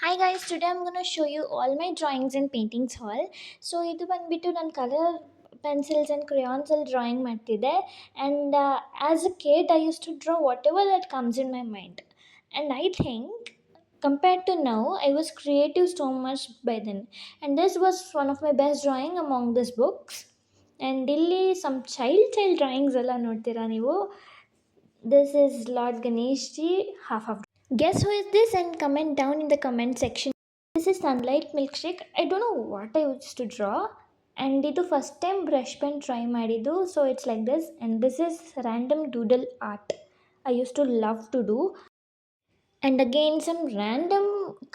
Hi guys, today I'm gonna show you all my drawings and paintings haul. So ಇದು ಬಂದ್ಬಿಟ್ಟು ನಾನು colour pencils and ಕ್ರೇಯಾನ್ಸಲ್ಲಿ drawing ಮಾಡ್ತಿದ್ದೆ and as a kid I use to draw whatever that comes in my mind and I think compared to now I was creative so much by then, and this was one of my best drawing among these books. And ಇಲ್ಲಿ some child drawings ಎಲ್ಲ ನೋಡ್ತೀರಾ ನೀವು. This is Lord Ganesh ji, half. Guess who is this and comment down in the comment section. This is Sunlight Milkshake. I don't know what I used to draw. And ಇದು first time brush pen try ಮಾಡಿದ್ದು, so it's like this and this is random doodle art I use to love to do. And again some random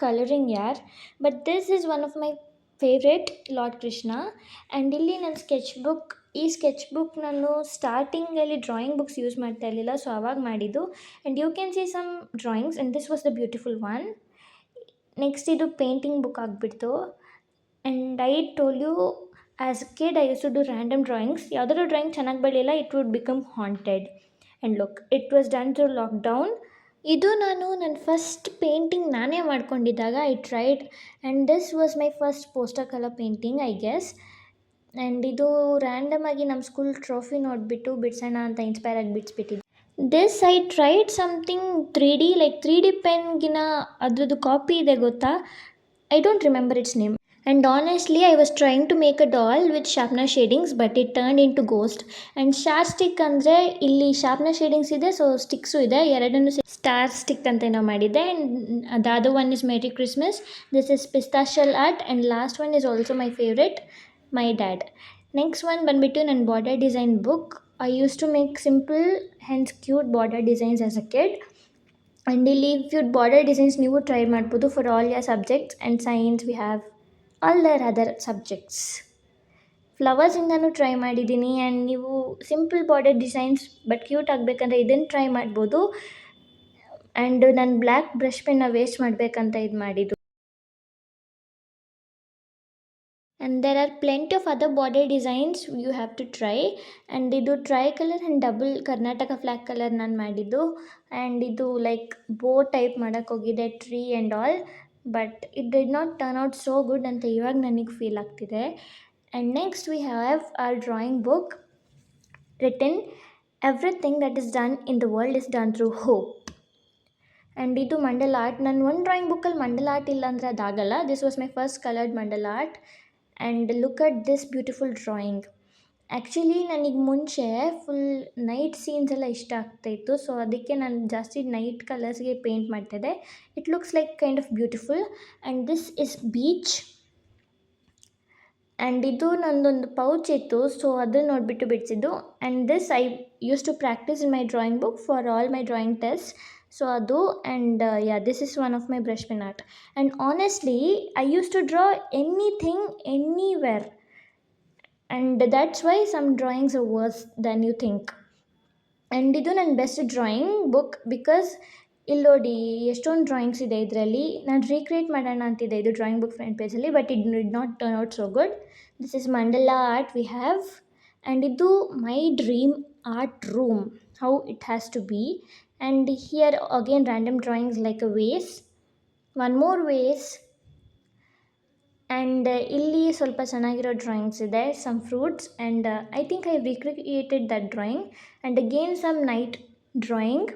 coloring yaar, but this is one of my favorite Lord Krishna. And ಇಲ್ಲಿ ನನ್ನ sketch book, ಈ sketch book ನಾನು ಸ್ಟಾರ್ಟಿಂಗಲ್ಲಿ drawing books use ಮಾಡ್ತಾ ಇರಲಿಲ್ಲ, so ಅವಾಗ ಮಾಡಿದ್ದು. And you can see some drawings and this was the beautiful one. Next ಇದು ಪೇಂಟಿಂಗ್ ಬುಕ್ ಆಗಿಬಿಡ್ತು. And I told you as a kid I use to do random drawings. ಯಾವುದಾದ್ರು drawing ಚೆನ್ನಾಗಿ ಬರಲಿಲ್ಲ, it would become haunted. And look, it was done through lockdown. ಇದು ನಾನು ನನ್ನ first painting ನಾನೇ ಮಾಡ್ಕೊಂಡಿದ್ದಾಗ I tried, and this was my first poster colour painting I guess. And ಇದು random ಆಗಿ ನಮ್ಮ ಸ್ಕೂಲ್ ಟ್ರೋಫಿ ನೋಡಿಬಿಟ್ಟು ಬಿಡ್ಸೋಣ ಅಂತ ಇನ್ಸ್ಪೈರ್ ಆಗಿ ಬಿಡಿಸ್ಬಿಟ್ಟಿದ್ದೆ. This I tried something 3D, like 3D ಪೆನ್ಗಿನ ಅದ್ರದ್ದು ಕಾಪಿ ಇದೆ ಗೊತ್ತಾ, I don't remember its name. And honestly, I was trying to make a doll with sharpener shadings, but it turned into ghost. And star stick ಅಂದರೆ ಇಲ್ಲಿ sharpener shadings ಇದೆ, so sticks ಇದೆ, ಎರಡನ್ನೂ star stick ಅಂತ ಏನೋ ಮಾಡಿದೆ. And the other one is Merry Christmas. This is pistachio art, and last one is also my favorite, my dad. Next one ಬಂದ್ಬಿಟ್ಟು ನನ್ನ border design book. I used to make simple hence cute border designs as a kid. And ಇಲ್ಲಿ if border designs ನೀವು try ಮಾಡ್ಬೋದು for all your subjects. And science we have all the other subjects. ಫ್ಲವರ್ಸಿಂದನೂ try ಮಾಡಿದ್ದೀನಿ. And ನೀವು simple border designs but cute ಆಗಬೇಕಂದ್ರೆ ಇದನ್ನು try ಮಾಡ್ಬೋದು. And ನಾನು ಬ್ಲ್ಯಾಕ್ ಬ್ರಷ್ ಪೆನ್ನ ವೇಸ್ಟ್ ಮಾಡಬೇಕಂತ ಇದು ಮಾಡಿದ್ದು. And there are plenty of other border designs you have to try. And ಇದು try colour and double Karnataka flag colour ನಾನು ಮಾಡಿದ್ದು. ಆ್ಯಂಡ್ ಇದು ಲೈಕ್ ಬೋ ಟೈಪ್ ಮಾಡೋಕ್ಕೆ ಹೋಗಿದೆ, tree and all, but it did not turn out so good ಅಂತ ಇವಾಗ ನನಗೆ ಫೀಲ್ ಆಗ್ತಿದೆ. And next we have our drawing book written everything that is done in the world is done through hope. And ಇದು ಮಂಡಲ art. ನನ್ನ ಒಂದು drawing ಬುಕ್ಕಲ್ಲಿ ಮಂಡಲ ಆರ್ಟ್ ಇಲ್ಲ ಅಂದರೆ ಅದಾಗಲ್ಲ. This was my first coloured mandala art. And look at this beautiful drawing. Actually ನನಗೆ ಮುಂಚೆ ಫುಲ್ ನೈಟ್ ಸೀನ್ಸ್ ಎಲ್ಲ ಇಷ್ಟ ಆಗ್ತಾಯಿತ್ತು, ಸೊ ಅದಕ್ಕೆ ನಾನು ಜಾಸ್ತಿ ನೈಟ್ ಕಲರ್ಸ್ಗೆ ಪೇಂಟ್ ಮಾಡ್ತಾಯಿದ್ದೆ. It looks like kind of beautiful. And this is beach. And ಇದು ನನ್ನದೊಂದು ಪೌಚ್ ಇತ್ತು, ಸೊ ಅದನ್ನು ನೋಡಿಬಿಟ್ಟು ಬಿಡಿಸಿದ್ದು. And this I use to practice in my drawing book for all my drawing test, so ಅದು. And this is one of my brush pen art. And honestly I use to draw anything anywhere, and that's why some drawings are worse than you think. And ಇದು ನನ್ನ best drawing book because ಇಲ್ಲಿ ನೋಡಿ ಎಷ್ಟೊಂದು drawings ಇದೆ ಇದರಲ್ಲಿ. ನಾನು recreate ಮಾಡೋಣ ಅಂತಿದ್ದೆ ಇದು ಡ್ರಾಯಿಂಗ್ ಬುಕ್ ಫ್ರಂಟ್ ಪೇಜಲ್ಲಿ, but it did not turn out so good. This is mandala art we have. And ಇದು my dream art room, how it has to be. And here again random drawings like a ways, one more ways. And ಇಲ್ಲಿ ಸ್ವಲ್ಪ ಚೆನ್ನಾಗಿರೋ drawings ಇದೆ, some fruits. And I think I recreated that drawing. And again some night drawing.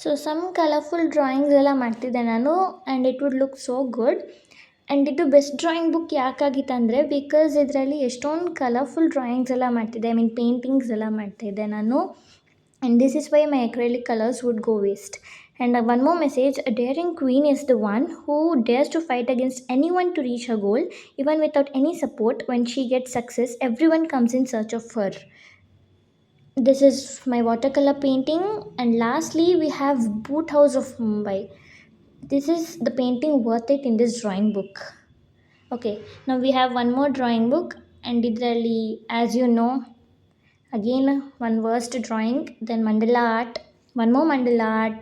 So some colourful drawings ಎಲ್ಲ ಮಾಡ್ತಿದ್ದೆ ನಾನು, and it would look so good. And ಇದು best drawing book ಯಾಕಾಗಿತ್ತಂದರೆ because ಇದರಲ್ಲಿ ಎಷ್ಟೊಂದು ಕಲರ್ಫುಲ್ ಡ್ರಾಯಿಂಗ್ಸ್ ಎಲ್ಲ ಮಾಡ್ತಿದ್ದೆ, I mean paintings ಎಲ್ಲ ಮಾಡ್ತಾಯಿದ್ದೆ ನಾನು. And this is why my acrylic colours would go waste. And one more message, a daring queen is the one who dares to fight against anyone to reach her goal, even without any support. When she gets success, everyone comes in search of her. This is my watercolor painting. And lastly, we have Boot House of Mumbai. This is the painting worth it in this drawing book. Okay, now we have one more drawing book, and idralli, as you know, again one worst drawing, then mandala art, one more mandala art,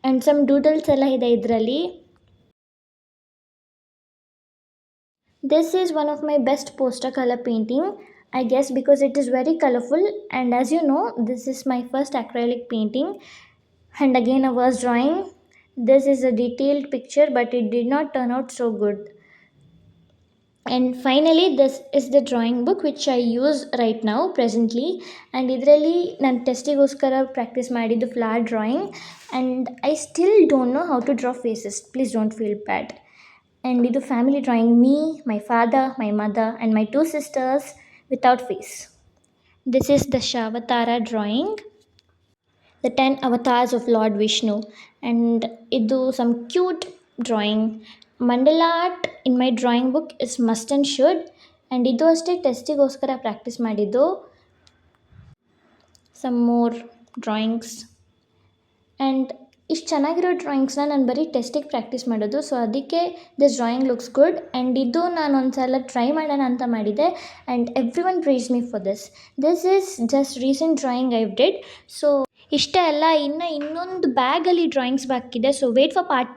and some doodles ಎಲ್ಲ ಇದೆ ಇದರಲ್ಲಿ. This is one of my best poster color painting, I guess, because it is very colorful. And as you know, this is my first acrylic painting. And again, I was drawing. This is a detailed picture, but it did not turn out so good. And finally, this is the drawing book which I use right now presently. And ಇದರಲ್ಲಿ ನಾನು ಟೆಸ್ಟಿಗೋಸ್ಕರ practice ಮಾಡಿದ್ದು flower drawing. And I still don't know how to draw faces, please don't feel bad. And ಇದು family drawing, me, my father, my mother and my 2 sisters without face. This is the Shavatara drawing, the 10 avatars of Lord Vishnu. And idu some cute drawing. Mandala art in my drawing book is must and should. And idu ಅಷ್ಟೇ ಟೆಸ್ಟಿಗೋಸ್ಕರ practice ಮಾಡಿದ್ದು. Some more drawings. And ಇಷ್ಟು ಚೆನ್ನಾಗಿರೋ ಡ್ರಾಯಿಂಗ್ಸ್ನ ನಾನು ಬರೀ ಟೆಸ್ಟಿಗೆ practice ಮಾಡೋದು. ಸೊ ಅದಕ್ಕೆ this drawing looks good. And ಇದು ನಾನು ಒಂದು ಸಲ ಟ್ರೈ ಮಾಡೋಣ ಅಂತ ಮಾಡಿದೆ. And every one praise me for this is just recent drawing I've did. So ಇಷ್ಟೇ ಅಲ್ಲ, ಇನ್ನೊಂದು ಬ್ಯಾಗಲ್ಲಿ ಡ್ರಾಯಿಂಗ್ಸ್ ಬಾಕಿದೆ. So wait for part